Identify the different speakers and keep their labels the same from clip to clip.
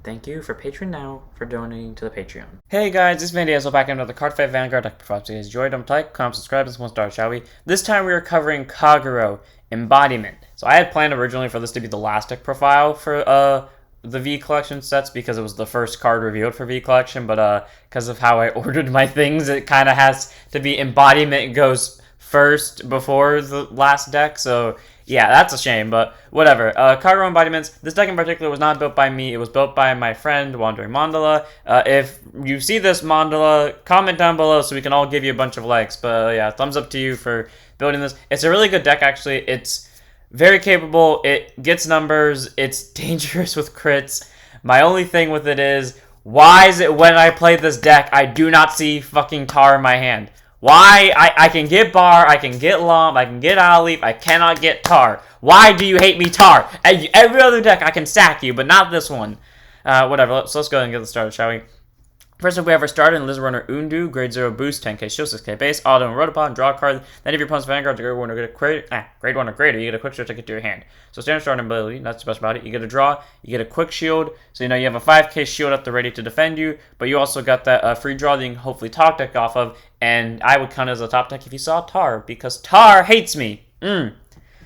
Speaker 1: Thank you for Patreon now for donating to the Patreon. Hey guys, this video is back into another Card Fight Vanguard deck performance. If you guys enjoyed, don't like, comment, subscribe, and 1 star, shall we? This time we are covering Kagero, Embodiment. So I had planned originally for this to be the last deck profile for the V Collection sets because it was the first card revealed for V Collection, but because of how I ordered my things, it kind of has to be Embodiment goes first before the last deck, so yeah, that's a shame, but whatever. Kagero Embodiments, this deck in particular was not built by me, it was built by my friend, Wandering Mandala. If you see this Mandala, comment down below so we can all give you a bunch of likes, but yeah, thumbs up to you for building this. It's a really good deck, actually. It's very capable, it gets numbers, it's dangerous with crits. My only thing with it is, why is it when I play this deck, I do not see fucking Tahr in my hand? Why? I can get Bahr, I can get Lom, I can get Aleph, I cannot get Tahr. Why do you hate me, Tahr? Every other deck I can sack you, but not this one. Whatever, let's go ahead and get this started, shall we? First up, we have our starter in Lizard Runner Undeux, grade 0 boost, 10k shield, 6k base, auto and Rotopod, draw a card. Then if your opponent's Vanguard, grade 1 or grade 1 or greater, you get a quick shield to get to your hand. So standard starting ability, not too much about it. You get a draw, you get a quick shield, so you know you have a 5k shield at the ready to defend you, but you also got that free draw that you can hopefully top deck off of, and I would count it as a top deck if you saw Tahr, because Tahr hates me.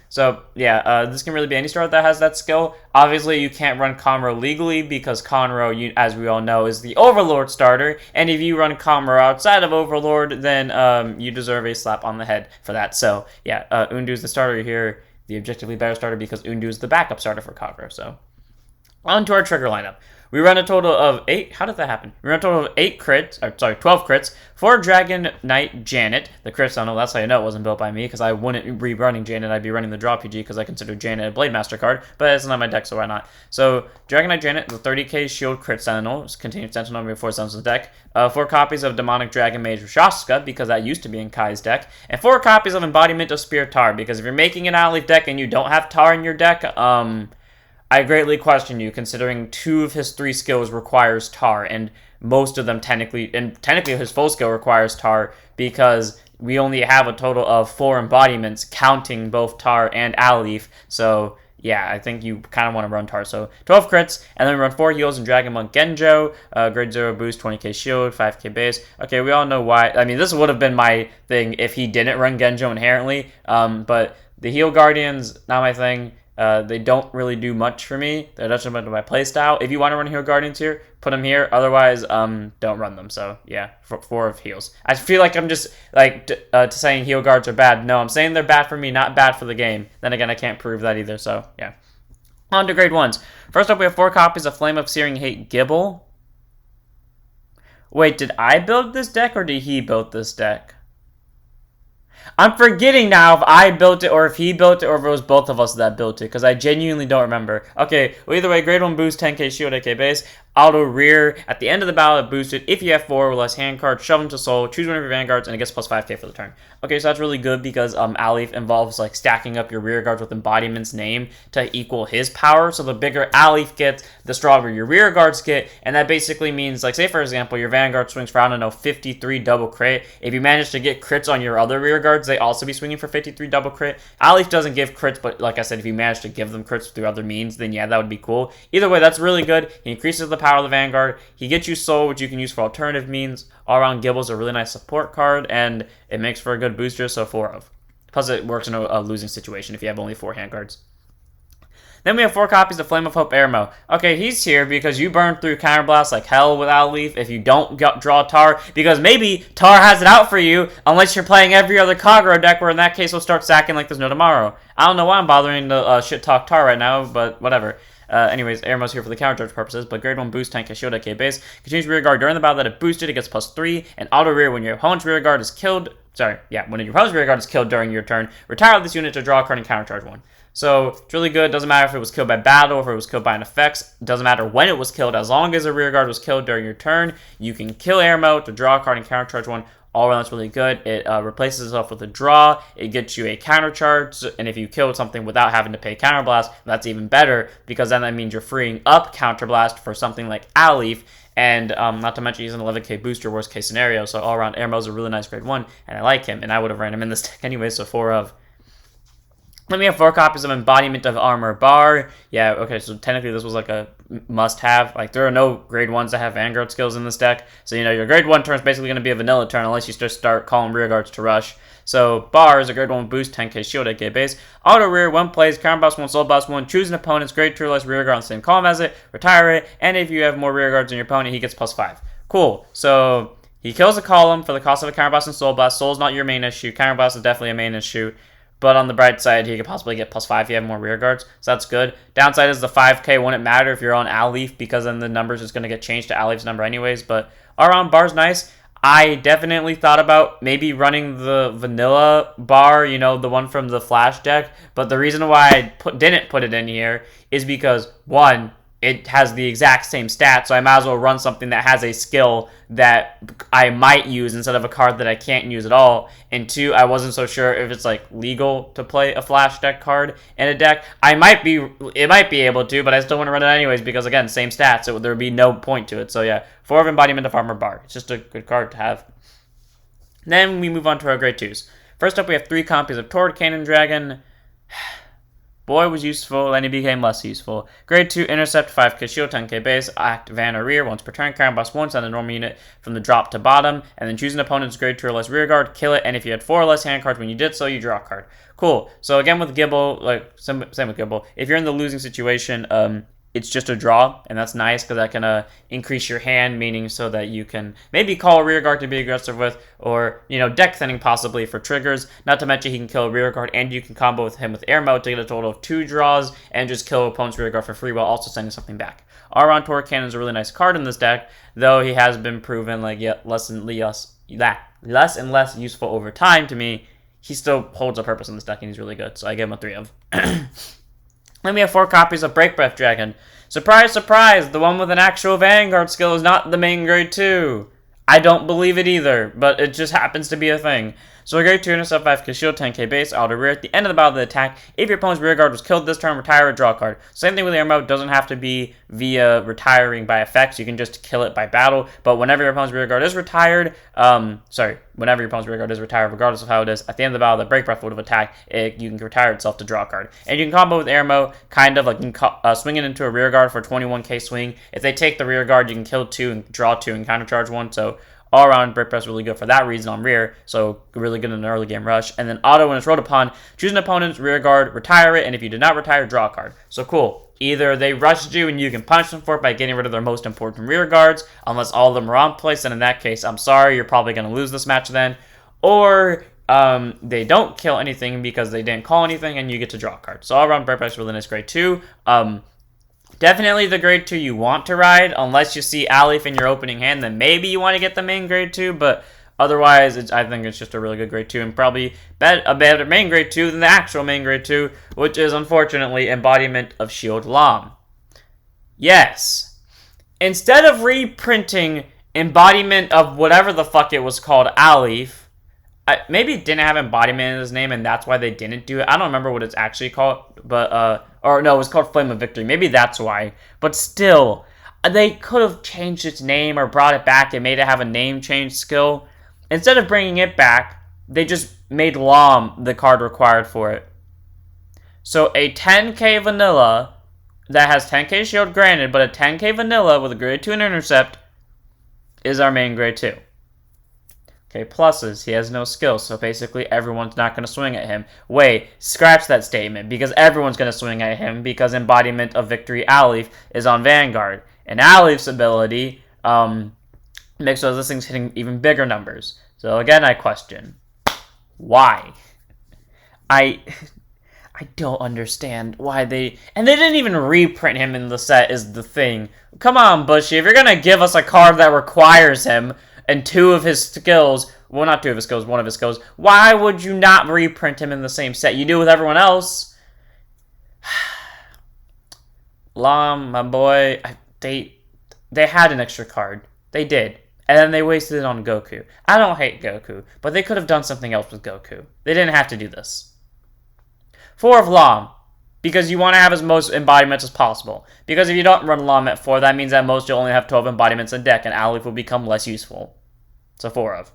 Speaker 1: So, yeah, this can really be any starter that has that skill. Obviously, you can't run Kagero legally because Kagero, as we all know, is the Overlord starter. And if you run Kagero outside of Overlord, then you deserve a slap on the head for that. So, yeah, Undeux is the starter here, the objectively better starter because Undeux is the backup starter for Kagero. So, on to our trigger lineup. We run a total of 8. How did that happen? We run a total of 12 crits for Dragonic Jannat. The crits, I don't know, that's how you know it wasn't built by me, because I wouldn't be running Jannat, I'd be running the Draw PG, because I consider Jannat a Blade Master card, but it's not my deck, so why not? So, Dragonic Jannat, the 30k shield crit Sentinel, continued Sentinel before Sentinel's in the deck. 4 copies of Demonic Dragon Mage Rakshasa, because that used to be in Kai's deck, and 4 copies of Embodiment of Spear Tahr, because if you're making an Aleph deck and you don't have Tahr in your deck, I greatly question you, considering 2 of his 3 skills requires Tahr, and most of them technically his full skill requires Tahr, because we only have a total of 4 embodiments, counting both Tahr and Aleph, so yeah, I think you kind of want to run Tahr. So 12 crits, and then we run 4 heals in Dragon Monk Genjo, grade 0 boost, 20k shield, 5k base. Okay, we all know why. I mean, this would have been my thing if he didn't run Genjo inherently, but the Heal Guardians, not my thing. They don't really do much for me. They're detrimental to my playstyle. If you want to run Heal Guardians here, put them here. Otherwise, don't run them. So, yeah, 4 of heals. I feel like I'm just, like, saying Heal Guards are bad. No, I'm saying they're bad for me, not bad for the game. Then again, I can't prove that either, so, yeah. On to grade 1s. First up, we have 4 copies of Flame of Searing Hate Gibil. Wait, did I build this deck, or did he build this deck? I'm forgetting now if I built it or if he built it or if it was both of us that built it, because I genuinely don't remember. Okay, well, either way, grade 1 boost, 10k shield, 8k base, auto rear. At the end of the battle, it boosted. If you have 4 or less hand cards, shove them to soul, choose one of your vanguards, and it gets plus 5k for the turn. Okay, so that's really good because Aleph involves like stacking up your rear guards with Embodiment's name to equal his power. So the bigger Aleph gets, the stronger your rear guards get, and that basically means, like, say for example, your vanguard swings for, I don't know, 53 double crit. If you manage to get crits on your other rear guards, they also be swinging for 53 double crit. Aleph doesn't give crits, but like I said, if you manage to give them crits through other means, then yeah, that would be cool. Either way, that's really good. He increases the power of the vanguard. He gets you soul, which you can use for alternative means. All around, Gibil's a really nice support card, and it makes for a good booster, so 4 of. Plus, it works in a losing situation if you have only 4 hand cards. Then we have 4 copies of Flame of Hope Aermo. Okay, he's here because you burn through Counterblast like hell with Aleph if you don't draw Tahr, because maybe Tahr has it out for you unless you're playing every other Kagero deck, where in that case we'll start sacking like there's no tomorrow. I don't know why I'm bothering to shit-talk Tahr right now, but whatever. Anyways, Aermo's here for the counter charge purposes, but grade 1 boost, 10k shield, 8k base. Continues rear guard during the battle that it boosted, it gets plus 3, and auto rear when your opponent's rear guard is killed. When your opponent's rear guard is killed during your turn, retire this unit to draw a card and counter charge 1. So, it's really good. Doesn't matter if it was killed by battle, if it was killed by an effects. Doesn't matter when it was killed. As long as a rear guard was killed during your turn, you can kill Aermo to draw a card and counter charge 1. All around, that's really good. It replaces itself with a draw. It gets you a counter charge, and if you killed something without having to pay counterblast, that's even better, because then that means you're freeing up counterblast for something like Aleph, and not to mention he's an 11k booster, worst case scenario. So all around, Aermo's a really nice grade 1, and I like him, and I would have ran him in this deck anyway, so 4 of. Then we have 4 copies of Embodiment of Armor Bahr. Yeah, okay, so technically this was like a must-have. Like, there are no grade 1s that have Vanguard skills in this deck. So, you know, your grade 1 turn is basically going to be a vanilla turn unless you just start calling rearguards to rush. So, Bahr is a grade 1 boost, 10k shield, 8k base. Auto rear, 1 plays, counter boss 1, soul boss 1. Choose an opponent's grade 2 or less rearguard on the same column as it. Retire it. And if you have more rearguards than your opponent, he gets +5. Cool. So, he kills a column for the cost of a counter boss and soul boss. Soul's not your main issue. Counter boss is definitely a main issue. But on the bright side, he could possibly get +5 if you have more rear guards. So that's good. Downside is the 5k wouldn't matter if you're on Aleph, because then the numbers is going to get changed to Aleph's number anyways. But all around, Bahr's nice. I definitely thought about maybe running the vanilla Bahr, you know, the one from the Flash deck. But the reason why I didn't put it in here is because, one, it has the exact same stats, so I might as well run something that has a skill that I might use instead of a card that I can't use at all. And 2, I wasn't so sure if it's like legal to play a Flash deck card in a deck. It might be able to, but I still want to run it anyways because, again, same stats, so there would be no point to it. So yeah, 4 of Embodiment of Armor Bahr. It's just a good card to have. Then we move on to our grade 2s. First up, we have 3 copies of Tahr Cannon Dragon. Boy was useful, then he became less useful. Grade 2, Intercept, 5k shield, 10k base, act van or rear, once per turn, counter boss 1, send a normal unit from the drop to bottom, and then choose an opponent's grade 2 or less rear guard, kill it, and if you had 4 or less hand cards when you did so, you draw a card. Cool. So again with Gibil, like, same with Gibil, if you're in the losing situation, it's just a draw, and that's nice because that can increase your hand, meaning so that you can maybe call a rear guard to be aggressive with, or, you know, deck thinning possibly for triggers. Not to mention he can kill a rear guard, and you can combo with him with Aermo to get a total of 2 draws, and just kill opponent's rear guard for free while also sending something back. All around, Tahr Cannon is a really nice card in this deck, though he has been proven like less and less useful over time to me. He still holds a purpose in this deck, and he's really good, so I give him a 3 of. Then we have 4 copies of Break Breath Dragon. Surprise, surprise, the one with an actual Vanguard skill is not the main grade 2. I don't believe it either, but it just happens to be a thing. So a grade 2 intercept 5k shield, 10k base, auto rear. At the end of the battle of the attack, if your opponent's rear guard was killed this turn, retire or draw a card. Same thing with Aermo, doesn't have to be via retiring by effects. You can just kill it by battle. But whenever your opponent's rear guard is retired, whenever your opponent's rear guard is retired, regardless of how it is, at the end of the battle, the Break Breath would have attacked, you can retire itself to draw a card. And you can combo with Aermo, kind of like you can swing it into a rear guard for 21k swing. If they take the rear guard, you can kill 2 and draw 2 and countercharge 1. So all around, Break Breath is really good for that reason on rear, so really good in an early game rush. And then auto, when it's rolled upon, choose an opponent's rear guard, retire it, and if you did not retire, draw a card. So cool. Either they rushed you and you can punish them for it by getting rid of their most important rear guards, unless all of them are on place, and in that case, I'm sorry, you're probably going to lose this match then. Or they don't kill anything because they didn't call anything, and you get to draw a card. So all around, Break Breath is really nice grade 2. Definitely the grade 2 you want to ride, unless you see Aleph in your opening hand, then maybe you want to get the main grade 2, but otherwise, I think it's just a really good grade 2, and probably a better main grade 2 than the actual main grade 2, which is, unfortunately, Embodiment of Shield Lam. Yes. Instead of reprinting Embodiment of whatever the fuck it was called, Aleph, maybe it didn't have Embodiment in his name, and that's why they didn't do it. I don't remember what it's actually called, but, or no, it was called Flame of Victory. Maybe that's why. But still, they could have changed its name or brought it back and made it have a name change skill. Instead of bringing it back, they just made Lam the card required for it. So a 10k vanilla that has 10k shield granted, but a 10k vanilla with a grade 2 and intercept is our main grade 2. Okay, pluses, he has no skills, so basically everyone's not going to swing at him. Wait, scratch that statement, because everyone's going to swing at him, because Embodiment of Victory Aleph is on Vanguard. And Aleph's ability makes those things hitting even bigger numbers. So again, I question, why? I don't understand why they... And they didn't even reprint him in the set is the thing. Come on, Bushy, if you're going to give us a card that requires him, and 2 of his skills, well, not 2 of his skills, 1 of his skills, why would you not reprint him in the same set? You do with everyone else. Lam, my boy, they had an extra card. They did. And then they wasted it on Goku. I don't hate Goku, but they could have done something else with Goku. They didn't have to do this. 4 of Lam, because you want to have as most embodiments as possible. Because if you don't run Lam at 4, that means at most you'll only have 12 embodiments in deck, and Aleph will become less useful. So 4 of.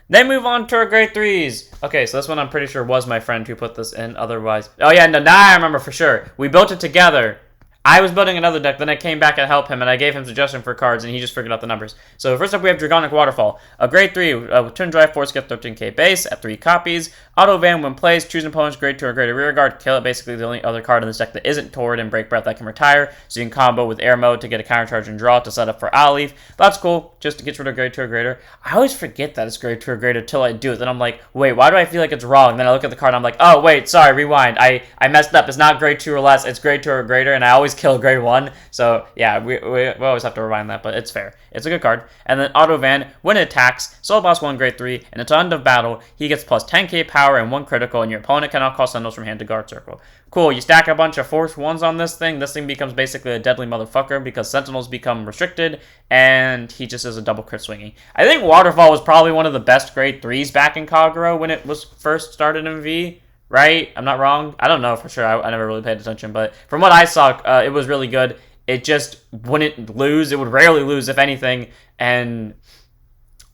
Speaker 1: Then move on to our grade 3s. Okay, so this one I'm pretty sure was my friend who put this in. Otherwise, oh yeah, no, now I remember for sure. We built it together. I was building another deck, then I came back and helped him, and I gave him suggestion for cards, and he just figured out the numbers. So first up, we have Dragonic Waterfall, a grade 3 with Twin Drive, Force Gift, 13k base at 3 copies. Auto Van when placed, choose an opponent's grade 2 or greater rear guard, kill it. Basically, the only other card in this deck that isn't Tahr and Break Breath that can retire, so you can combo with Aermo to get a counter charge and draw to set up for Aleph. That's cool, just to get rid of grade 2 or greater. I always forget that it's grade 2 or greater till I do it, then I'm like, wait, why do I feel like it's wrong? And then I look at the card and I'm like, oh wait, sorry, rewind. I messed up, it's not grade 2 or less, it's grade 2 or greater, and I always kill grade 1. So, yeah, we always have to rewind that, but it's fair. It's a good card. And then Auto Van, when it attacks, Soul Blast 1 grade 3, and at the end of battle, he gets plus 10k power and 1 critical, and your opponent cannot call Sentinels from hand to guard circle. Cool, you stack a bunch of Force 1s on this thing becomes basically a deadly motherfucker because Sentinels become restricted, and he just is a double crit swinging. I think Waterfall was probably one of the best grade 3s back in Kagero when it was first started in V. Right? I'm not wrong? I don't know for sure. I never really paid attention, but from what I saw, it was really good. It just wouldn't lose. It would rarely lose, if anything. And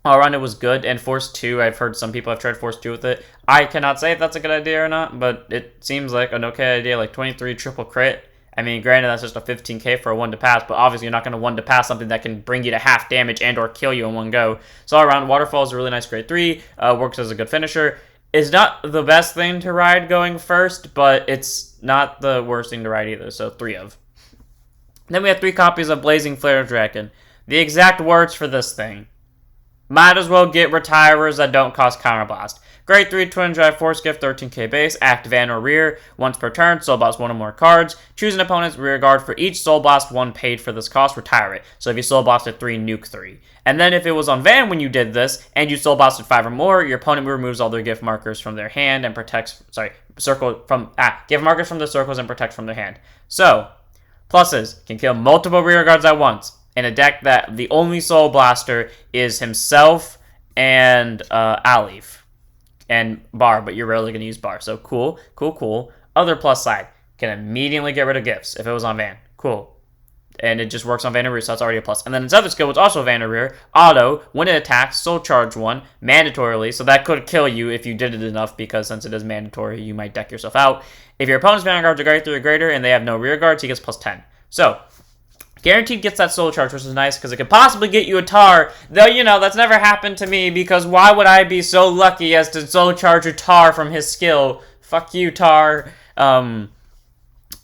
Speaker 1: all around, it was good. And Force 2, I've heard some people have tried Force 2 with it. I cannot say if that's a good idea or not, but it seems like an okay idea. Like 23 triple crit. I mean, granted, that's just a 15k for a 1 to pass, but obviously you're not going to 1 to pass something that can bring you to half damage and or kill you in one go. So all around, Waterfall is a really nice grade 3. Works as a good finisher. It's not the best thing to ride going first, but it's not the worst thing to ride either, so 3 of. Then we have 3 copies of Blazing Flare Dragon. The exact words for this thing. Might as well get retirers that don't cost Counterblast. Grade 3 Twin Drive Force Gift, 13k base, act Van or Rear. Once per turn, Soul Blast 1 or more cards. Choose an opponent's rear guard for each Soul Blast 1 paid for this cost, retire it. So if you Soul Blasted 3, nuke 3. And then if it was on Van when you did this, and you Soul Blasted 5 or more, your opponent removes all their gift markers from their hand and protects, gift markers from the circles and protects from their hand. So, pluses, can kill multiple rear guards at once. In a deck that the only Soul Blaster is himself and Aleph and Bahr, but you're rarely going to use Bahr. So cool. Other plus side, can immediately get rid of gifts if it was on Van. Cool. And it just works on Van or Rear, so that's already a plus. And then its other skill was also Van or Rear. Auto, when it attacks, Soul Charge 1, mandatorily, so that could kill you if you did it enough, because since it is mandatory, you might deck yourself out. If your opponent's Van guards are grade 3 or greater and they have no rear guards, he gets plus 10. So, guaranteed gets that Soul Charge, which is nice, because it could possibly get you a Tahr. Though, you know, that's never happened to me, because why would I be so lucky as to Soul Charge a Tahr from his skill? Fuck you, Tahr.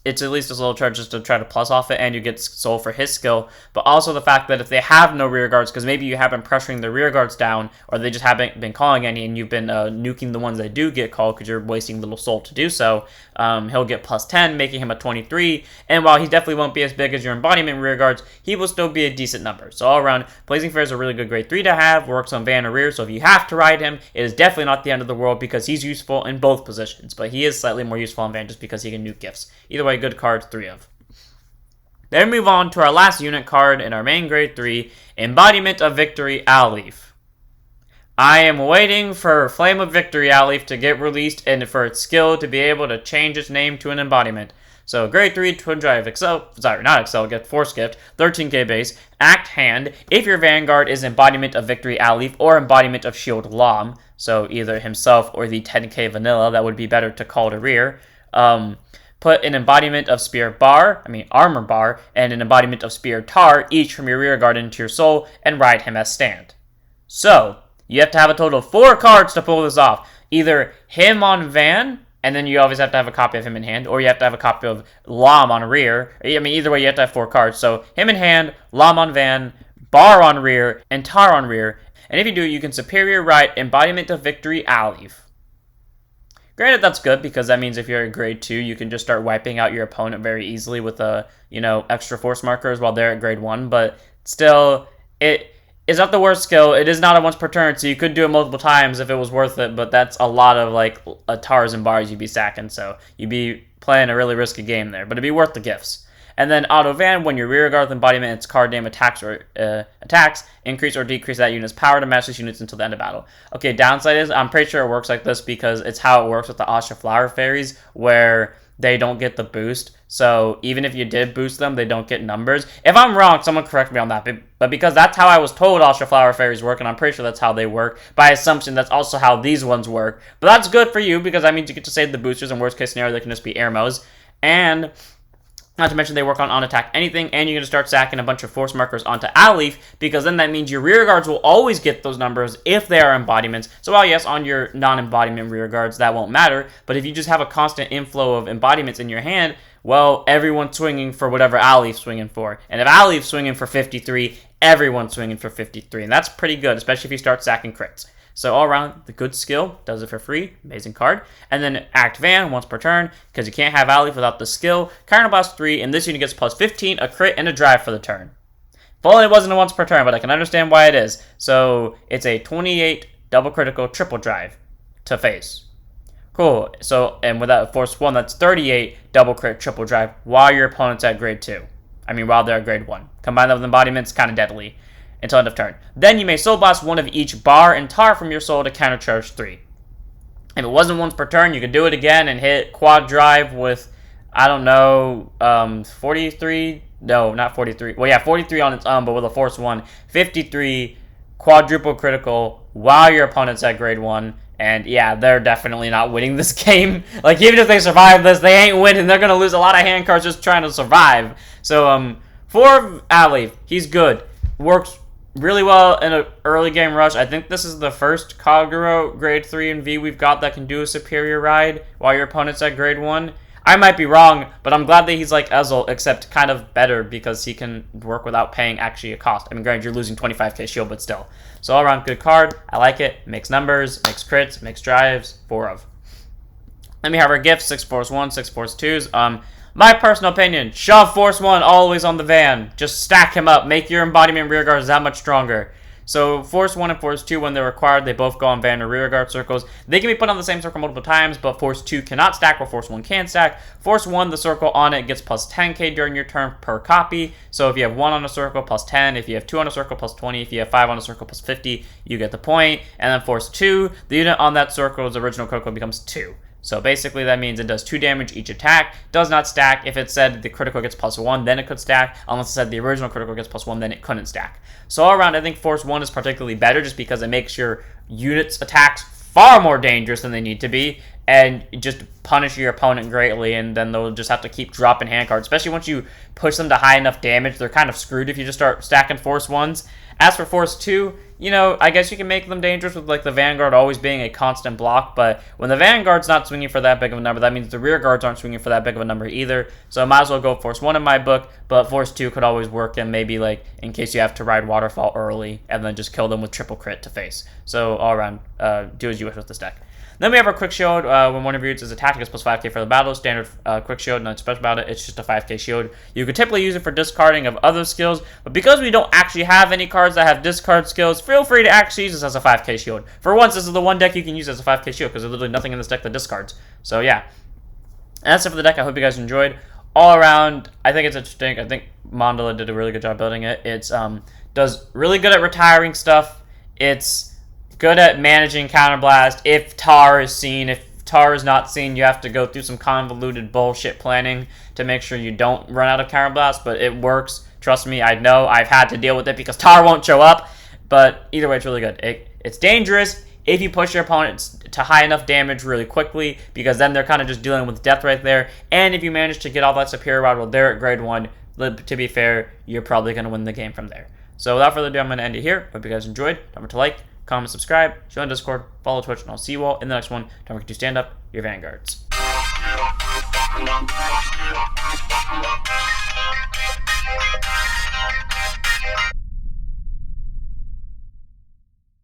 Speaker 1: It's at least a Soul Charge just to try to plus off it, and you get Soul for his skill. But also the fact that if they have no rear guards, because maybe you have been pressuring the rear guards down, or they just haven't been calling any, and you've been nuking the ones that do get called because you're wasting little Soul to do so, he'll get plus 10, making him a 23. And while he definitely won't be as big as your Embodiment rear guards, he will still be a decent number. So all around, Blazing Flare is a really good grade 3 to have, works on Van or Rear, so if you have to ride him, it is definitely not the end of the world because he's useful in both positions. But he is slightly more useful on Van just because he can nuke gifts. Either way, good card, 3 of. Then move on to our last unit card in our main grade 3, Embodiment of Victory Aleph. I am waiting for Flame of Victory Aleph to get released and for its skill to be able to change its name to an embodiment. So grade 3 Twin Drive get Force Gift, 13k base, act hand, if your Vanguard is Embodiment of Victory Aleph or Embodiment of Shield Lam, so either himself or the 10k vanilla, that would be better to call to rear. Put an Embodiment of Armor Bahr, and an Embodiment of Spear Tahr, each from your rear guard into your soul, and ride him as stand. So, you have to have a total of 4 cards to pull this off. Either him on Van, and then you always have to have a copy of him in hand, or you have to have a copy of Lam on rear. I mean, either way, you have to have 4 cards. So, him in hand, Lam on Van, Bahr on rear, and Tahr on rear. And if you do, you can superior ride Embodiment of Victory Aleph. Granted, that's good, because that means if you're at grade 2, you can just start wiping out your opponent very easily with extra force markers while they're at grade 1, but still, it is not the worst skill. It is not a once per turn, so you could do it multiple times if it was worth it, but that's a lot of, Tahrs and Bahrs you'd be sacking, so you'd be playing a really risky game there, but it'd be worth the gifts. And then Auto Van, when your rear guard embodiment and its card name attacks, increase or decrease that unit's power to match this units until the end of battle. Okay, downside is, I'm pretty sure it works like this because it's how it works with the Asha Flower Fairies, where they don't get the boost. So even if you did boost them, they don't get numbers. If I'm wrong, someone correct me on that. But because that's how I was told Ultra Flower Fairies work, and I'm pretty sure that's how they work. By assumption, that's also how these ones work. But that's good for you, because that means you get to save the boosters, and worst case scenario, they can just be Aermos. And not to mention they work on attack anything, and you're going to start stacking a bunch of force markers onto Aleph, because then that means your rear guards will always get those numbers if they are embodiments. So while yes, on your non-embodiment rear guards, that won't matter, but if you just have a constant inflow of embodiments in your hand, well, everyone's swinging for whatever Aleph's swinging for. And if Aleph's swinging for 53, everyone's swinging for 53, and that's pretty good, especially if you start stacking crits. So all around, the good skill, does it for free, amazing card. And then Act Van, once per turn, because you can't have Aleph without the skill. Counterblast 3, and this unit gets plus 15, a crit, and a drive for the turn. If only it wasn't a once per turn, but I can understand why it is. So it's a 28 double critical triple drive to face. Cool, so, and without Force 1, that's 38 double crit triple drive while your opponent's at grade 2. I mean, while they're at grade 1. Combine that with embodiments, kind of deadly. Until end of turn. Then you may Soul Blast one of each Bahr and Tahr from your soul to countercharge 3. If it wasn't once per turn, you could do it again and hit quad drive with, I don't know, 43? No, not 43. Well, yeah, 43 on its own, but with a Force 1. 53 quadruple critical while your opponent's at grade 1. And yeah, they're definitely not winning this game. Like, even if they survive this, they ain't winning. They're going to lose a lot of hand cards just trying to survive. So, for Aleph, he's good. Works really well in an early game rush. I think this is the first Kagero grade 3 and V we've got that can do a superior ride while your opponent's at grade 1. I might be wrong, but I'm glad that he's like Ezel, except kind of better because he can work without paying actually a cost. I mean, granted, you're losing 25k shield, but still. So all around good card. I like it. Makes numbers, makes crits, makes drives. 4 of. Then we have our gifts, 6 Force 1, 6 Force 2s. My personal opinion, shove Force 1 always on the van. Just stack him up. Make your embodiment rear guards that much stronger. So Force 1 and Force 2, when they're required, they both go on van or rear guard circles. They can be put on the same circle multiple times, but Force 2 cannot stack while Force 1 can stack. Force 1, the circle on it gets plus 10k during your turn per copy. So if you have 1 on a circle, plus 10. If you have 2 on a circle, plus 20. If you have 5 on a circle, plus 50, you get the point. And then Force 2, the unit on that circle's original critical becomes 2. So basically that means it does 2 damage each attack, does not stack. If it said the critical gets plus 1, then it could stack. Unless it said the original critical gets plus 1, then it couldn't stack. So all around, I think Force 1 is particularly better just because it makes your unit's attacks far more dangerous than they need to be, and just punish your opponent greatly, and then they'll just have to keep dropping hand cards. Especially once you push them to high enough damage, they're kind of screwed if you just start stacking Force 1s. As for Force 2, you know, I guess you can make them dangerous with like the Vanguard always being a constant block, but when the Vanguard's not swinging for that big of a number, that means the rear guards aren't swinging for that big of a number either. So I might as well go Force 1 in my book, but Force 2 could always work in maybe like in case you have to ride Waterfall early and then just kill them with triple crit to face. So all around, do as you wish with this deck. Then we have our Quick Shield. When one of your units is attacked, it gets plus 5k for the battle. Standard Quick Shield, nothing special about it. It's just a 5k shield. You could typically use it for discarding of other skills, but because we don't actually have any cards that have discard skills, feel free to actually use this as a 5k shield. For once, this is the one deck you can use as a 5k shield, because there's literally nothing in this deck that discards. So yeah. And that's it for the deck. I hope you guys enjoyed. All around, I think it's interesting. I think Mandala did a really good job building it. It's does really good at retiring stuff. It's good at managing counterblast. If Tahr is seen, if Tahr is not seen, you have to go through some convoluted bullshit planning to make sure you don't run out of counterblast, but it works. Trust me, I know. I've had to deal with it because Tahr won't show up, but either way, it's really good. It's dangerous if you push your opponents to high enough damage really quickly, because then they're kind of just dealing with death right there, and if you manage to get all that superior rod while they're at grade 1, to be fair, you're probably going to win the game from there. So without further ado, I'm going to end it here. Hope you guys enjoyed. Don't forget to like, comment, subscribe, join Discord, follow Twitch, and I'll see you all in the next one. Don't forget to stand up your Vanguards.